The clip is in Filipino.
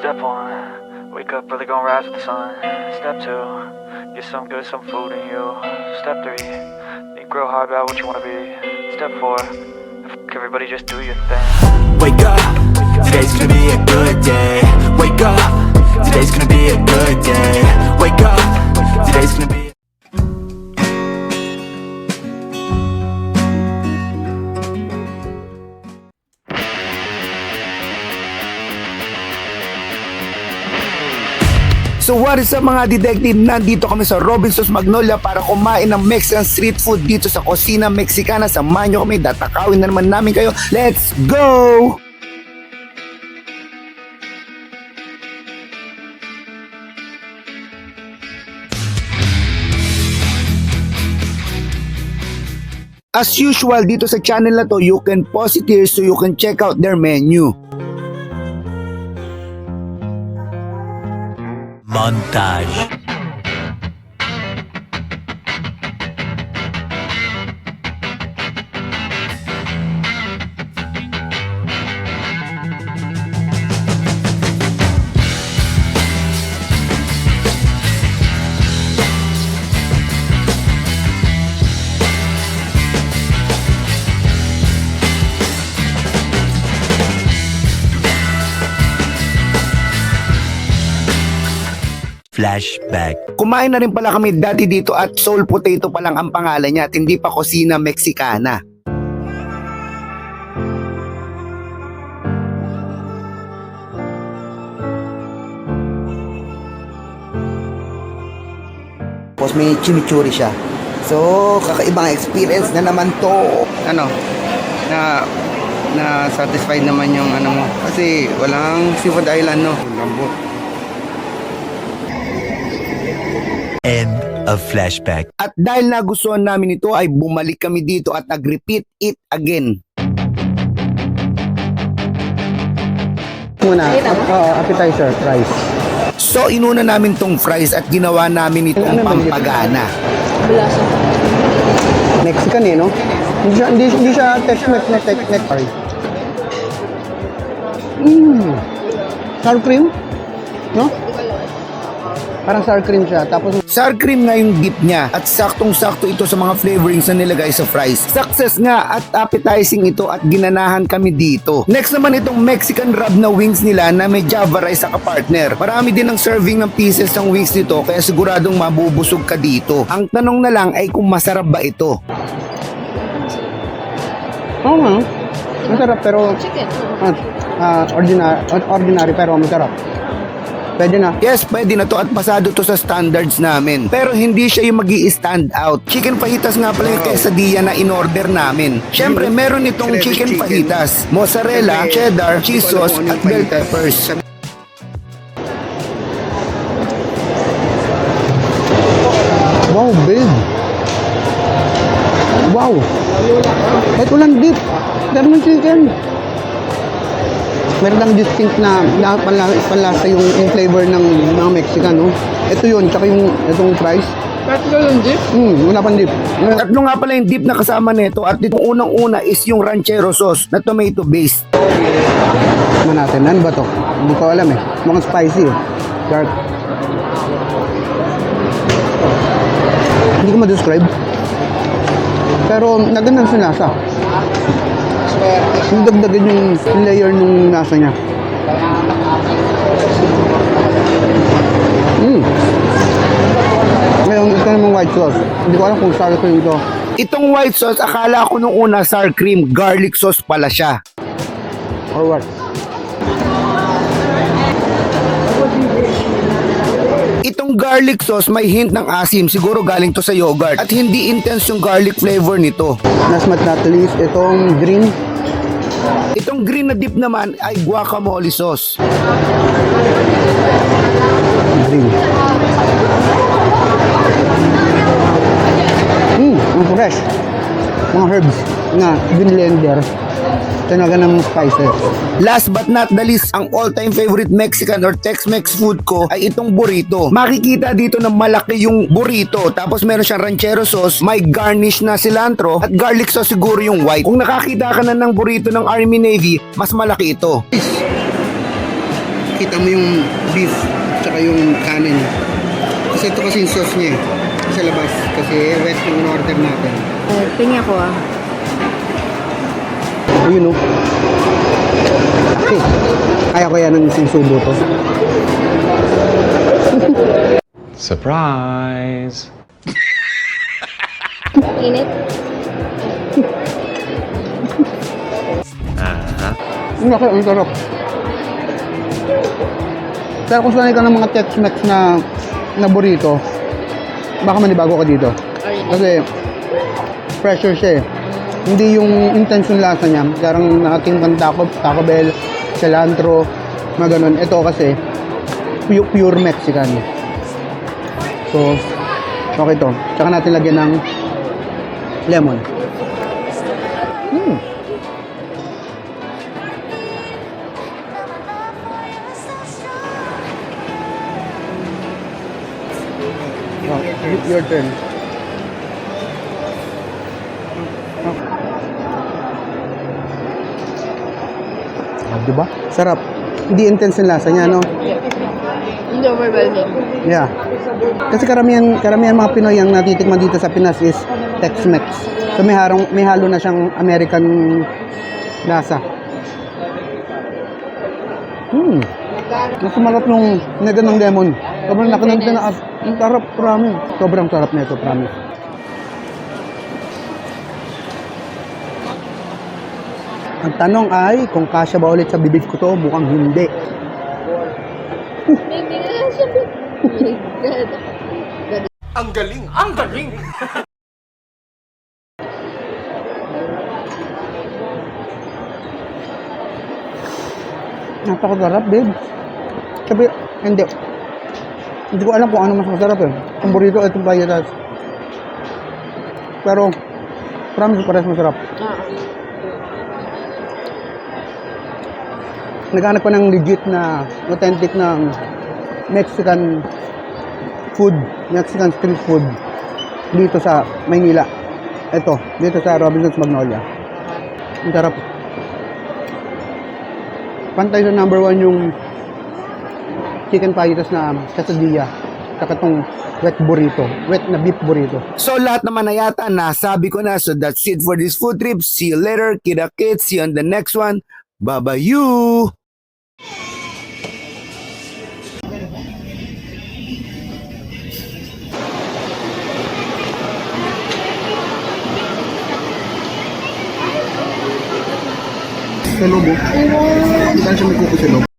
Step one, wake up early, gonna rise with the sun. Step two, get some good, some food in you. Step three, think real hard about what you wanna be. Step four, fuck everybody, just do your thing. Wake up, today's gonna be a good day. Wake up, today's gonna be a good day. Wake up, today's gonna be So what is up mga detective? Nandito kami sa Robinson's Magnolia para kumain ng Mexican street food dito sa Cocina Mexicana. Samahan nyo kami, datakawin na naman namin kayo. Let's go! As usual dito sa channel na to, you can pause it here so you can check out their menu. montage. Flashback. Kumain na rin pala kami dati dito at Soul Potato pa lang ang pangalan niya at hindi pa Cocina Mexicana. Tapos may chimichurri siya. So, kakaibang experience na naman to. Ano, na satisfied naman yung ano mo. Kasi walang Seafood Island, no? Lambot. End of flashback. At dahil nagustuhan namin ito ay bumalik kami dito at nag-repeat it again. Muna, appetizer, fries. So, inuna namin tong fries at ginawa namin itong pampagana. Mexican no? Hindi siya Tex-Mex na Tex-Mex. Sour cream? No? Parang sour cream siya. Tapos Sour cream nga yung dip niya at saktong-sakto ito sa mga flavorings na nilagay sa fries. Success nga at appetizing ito at ginanahan kami dito. Next naman itong Mexican rub na wings nila na may java rice sa kapartner. Marami din ang serving ng pieces ng wings nito kaya siguradong mabubusog ka dito. Ang tanong na lang ay kung masarap ba ito. oo nga. Masarap pero ordinary pero masarap. Pwede na. Yes, pwede na to at pasado to sa standards namin. Pero hindi siya yung magi-stand out. Chicken fajitas nga pala yung quesadilla na in-order namin. Syempre, meron itong chicken fajitas, mozzarella, cheddar, cheese sauce at bell peppers. Wow, big. Wow. Kahit walang dip. Meron ng chicken. Meron lang distinct na panlasa yung flavor ng mga Mexican, no? Ito yun, tsaka yung itong fries. Kahit yung dip? Wala pang dip. Tatlo nga pala yung dip na kasama nito at itong unang-una is yung ranchero sauce na tomato based. Ano natin? Ano ba to? Hindi ko alam eh. Mukhang spicy eh. Dark. Hindi ko ma-describe. Pero nagandang sa lasa. Yung dagdagan yung layer nung nasa niya. Ngayon, ito namang white sauce. Hindi ko alam kung sour cream ito. Itong white sauce, akala ko nung una sour cream, garlic sauce pala siya. Or what? Itong garlic sauce may hint ng asim, siguro galing to sa yogurt. At hindi intense yung garlic flavor nito. Last but not least, itong green. Itong green na dip naman ay guacamole sauce. Green. Ang fresh. Mga herbs na binlender. Tinaga ng spices. Last but not the least, ang all-time favorite Mexican or Tex-Mex food ko ay itong burrito. Makikita dito na malaki yung burrito. Tapos meron siyang ranchero sauce, may garnish na cilantro at garlic sauce siguro yung white. Kung nakakita ka na ng burrito ng Army Navy, mas malaki ito. makita mo yung beef tsaka yung kanin. Kasi ito kasi yung sauce niya sa labas. Kasi wet yung in-order natin. Pingi ako ah. Ayun o. Okay. Kaya ko yan ng sinusubo to. Surprise! Init. Ang sarap. Pero kung sanay ka ng mga Tex-Mex na burrito, baka manibago ka dito. Kasi pressure siya eh. Hindi yung intense yung lasa niya. Parang nakating kang Taco Bell, cilantro, mga ganun. Ito kasi pure Mexican. So, okay to. Tsaka natin lagyan ng lemon. Oh, your turn. Diba? Sarap. Hindi intense yung lasa niya, no? Hindi overwhelming. Yeah. Kasi karamihan mga Pinoy ang natitikman dito sa Pinas is Tex-Mex. So may halo na siyang American lasa. Mas malap nung nagan ng lemon. Sobrang laki ng tinaas. Ang sarap, promise. Sobrang sarap nito, promise. Ang tanong ay, kung kasya ba ulit sa bibig ko to, mukhang hindi. Maybe na siya. Oh my God. Ang galing! Ang galing! Napakasarap, babe. Sabi, hindi. Hindi ko alam kung ano mas masarap eh. Ang burrito, itong payatas. Pero, promise, parehas masarap. Naghanap ko ng legit na, authentic na Mexican food, Mexican street food dito sa Maynila. Ito, dito sa Robinson's Magnolia. Ang sarap. Pantay sa number 1 yung chicken fajitas na quesadilla. Saka itong wet burrito. Wet na beef burrito. So lahat naman na yata nasabi ko na. So that's it for this food trip. See you later. Kita kits. See you on the next one. Bye-bye you. Sa loob, oh. Hindi siya may kuko sa loob.